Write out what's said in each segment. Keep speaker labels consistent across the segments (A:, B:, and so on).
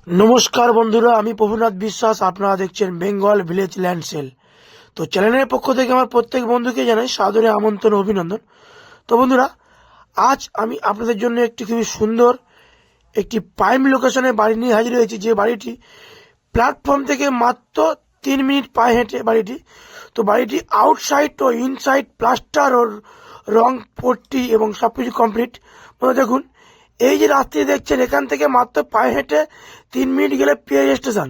A: নমস্কার বন্ধুরা, আমি প্রভুনাথ বিশ্বাস। আপনারা দেখছেন বেঙ্গল ভিলেজ ল্যান্ড সেল। তো চ্যানেলের পক্ষ থেকে আমার প্রত্যেক বন্ধুকে জানাই সাদরে আমন্ত্রণ ও অভিনন্দন। তো বন্ধুরা, আজ আমি আপনাদের জন্য একটি খুবই সুন্দর একটি প্রাইম লোকেশনে বাড়ি নিয়ে হাজির হয়েছি। যে বাড়িটি প্ল্যাটফর্ম থেকে মাত্র 3 মিনিট পায়ে হেঁটে বাড়িটি। তো বাড়িটি আউটসাইড ও ইনসাইড প্লাস্টার ও রং পট্টি এবং সবকিছু কমপ্লিট। দেখুন, এই যে রাস্তা দেখছেন, এখান থেকে মাত্র পায়ে হেঁটে 3 মিনিট গেলে পেয়ে স্টেশন।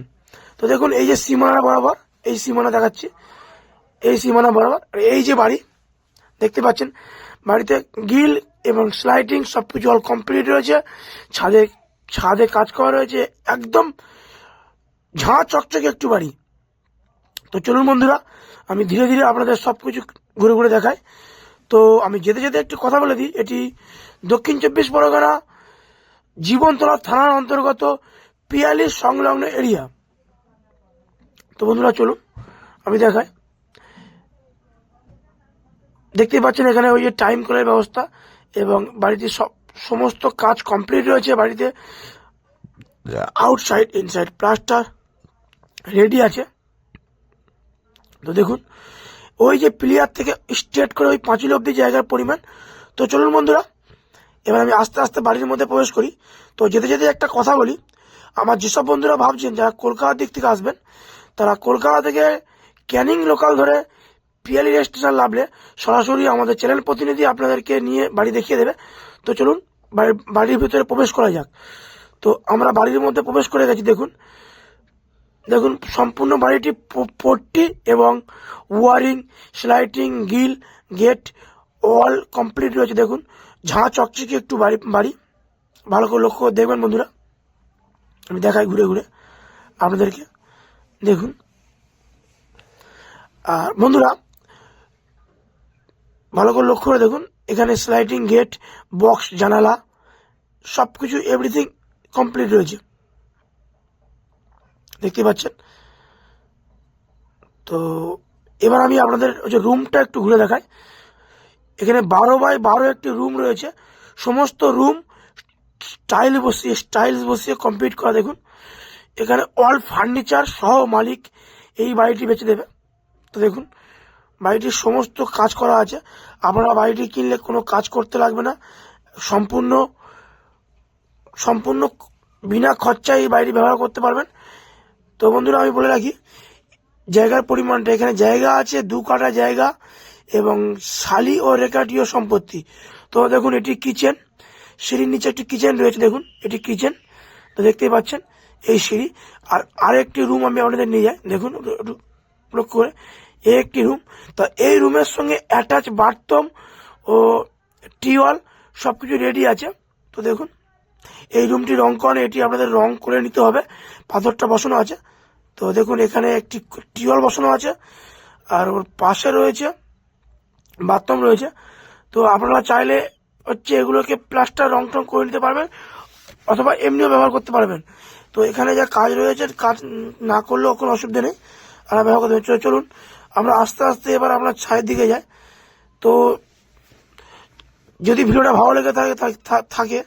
A: তো দেখুন, এই যে সীমানা বরাবর, এই সীমানা দেখাচ্ছি, এই সীমানা বরাবর এই যে বাড়ি দেখতে পাচ্ছেন, বাড়িতে গ্রিল এবং স্লাইডিং সবকিছু অল কমপ্লিট রয়েছে। ছাদে ছাদে কাজ করা রয়েছে, একদম ঝাঁ চকচকে একটু বাড়ি। তো চলুন বন্ধুরা, আমি ধীরে ধীরে আপনাদের সবকিছু ঘুরে ঘুরে দেখাই। তো আমি যেতে যেতে একটু কথা বলে দিই, এটি দক্ষিণ 24 পরগনা জীবনতলা থানার অন্তর্গত পিয়ালি সংলগ্ন এরিয়া। তো বন্ধুরা চলুন আমি দেখাই। দেখতেই পাচ্ছেন এখানে ওই যে টাইম কলের ব্যবস্থা এবং বাড়িতে সমস্ত কাজ কমপ্লিট রয়েছে। বাড়িতে আউটসাইড ইনসাইড প্লাস্টার রেডি আছে। তো দেখুন, ওই যে প্লেয়ার থেকে স্ট্রেট করে ওই পাঁচিল অব্দি জায়গার পরিমাণ। তো চলুন বন্ধুরা, এবার আমি আস্তে আস্তে বাড়ির মধ্যে প্রবেশ করি। তো যেতে যেতে একটা কথা বলি, আমার যেসব বন্ধুরা ভাবছেন যারা কলকাতার দিক থেকে আসবেন, তারা কলকাতা থেকে ক্যানিং লোকাল ধরে পিয়ালি স্টেশন নামলে সরাসরি আমাদের চ্যানেল প্রতিনিধি আপনাদেরকে নিয়ে বাড়ি দেখিয়ে দেবে। তো চলুন বাড়ির ভিতরে প্রবেশ করা যাক। তো আমরা বাড়ির মধ্যে প্রবেশ করে গেছি। দেখুন দেখুন সম্পূর্ণ বাড়িটি পট্টি এবং wiring, sliding, grill, gate all complete রয়েছে। দেখুন ঝাঁ চকচকে একটু বাড়ি ভালো করে লক্ষ্য করে দেখবেন বন্ধুরা। আমি দেখাই ঘুরে ঘুরে আপনাদেরকে। দেখুন, আর বন্ধুরা ভালো করে লক্ষ্য করে দেখুন, এখানে স্লাইডিং গেট, বক্স, জানালা সবকিছু এভরিথিং কমপ্লিট রয়েছে, দেখতে পাচ্ছেন। তো এবার আমি আপনাদের রুমটা একটু ঘুরে দেখাই। এখানে 12x12 একটি রুম রয়েছে। সমস্ত রুম টাইলস বসিয়ে কমপ্লিট করা। দেখুন এখানে অল ফার্নিচার সহ মালিক এই বাড়িটি বেচে দেবে। তো দেখুন বাড়িটির সমস্ত কাজ করা আছে। আপনারা বাড়িটি কিনলে কোনো কাজ করতে লাগবে না, সম্পূর্ণ সম্পূর্ণ বিনা খরচায় এই বাড়িটি ব্যবহার করতে পারবেন। তো বন্ধুরা আমি বলে রাখি, জায়গার পরিমাণটা, এখানে জায়গা আছে 2 কাঠা জায়গা এবং শালি ও রেকার্ডীয় সম্পত্তি। তো দেখুন এটি কিচেন, সিঁড়ির নিচে একটি কিচেন রয়েছে। দেখুন এটি কিচেন, তো দেখতেই পাচ্ছেন এই সিঁড়ি। আর আরেকটি রুম আমি আপনাদের নিয়ে যাই। দেখুন লক্ষ্য করে, এই একটি রুম। তো এই রুমের সঙ্গে অ্যাটাচ বাথরুম ও টিওয়াল সবকিছু রেডি আছে। তো দেখুন এই রুমটি রং করানো, এটি আপনাদের রং করে নিতে হবে। পাথরটা বসানো আছে। তো দেখুন এখানে একটি টিওয়াল বসানো আছে, আর ওর পাশে রয়েছে বাথরুম রয়েছে। তো আপনারা চাইলে এগুলোকে প্লাস্টার রং টং করে নিতে পারবেন, অথবা এমনিও ব্যবহার করতে পারবেন। তো এখানে যা কাজ রয়েছে, কাজ না করলেও কোনো অসুবিধা নেই, আর ব্যবহার করতে। চলুন আমরা আস্তে আস্তে এবার আমরা ছায়ের দিকে যাই। তো যদি ভিডিওটা ভালো লেগে থাকে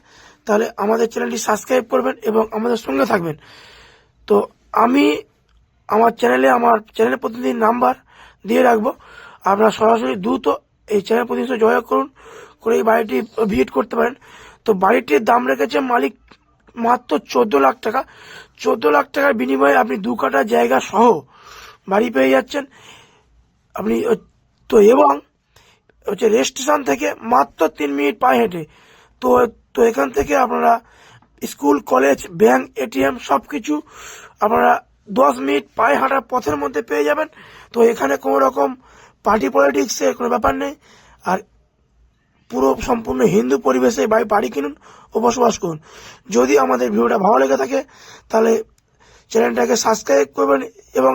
A: তাহলে আমাদের চ্যানেলটি সাবস্ক্রাইব করবেন এবং আমাদের সঙ্গে থাকবেন। তো আমি আমার চ্যানেলের প্রতিনিধির নাম্বার দিয়ে রাখবো, আপনারা সরাসরি দ্রুত এই চ্যানেল প্রতিনিধি যোগাযোগ করুন, করে এই বাড়িটি ভিজিট করতে পারেন। তো বাড়িটির দাম রেখেছে মালিক মাত্র 14 লাখ টাকা। 14 লাখ টাকার বিনিময়ে আপনি 2 কাঠা জায়গা সহ বাড়ি পেয়ে যাচ্ছেন আপনি। তো এবং রেল স্টেশন থেকে মাত্র 3 মিনিট পায়ে হেঁটে। তো তো এখান থেকে আপনারা স্কুল, কলেজ, ব্যাংক, এটিএম সবকিছু আপনারা 10 মিনিট পায়ে হাঁটার পথের মধ্যে পেয়ে যাবেন। তো এখানে কোনো রকম পার্টি পলিটিক্সের কোনো ব্যাপার নেই। আর পুরো সম্পূর্ণ হিন্দু পরিবেশে বাড়ি কিনুন ও বসবাস করুন। যদি আমাদের ভিডিওটা ভালো লেগে থাকে তাহলে চ্যানেলটাকে সাবস্ক্রাইব করবেন এবং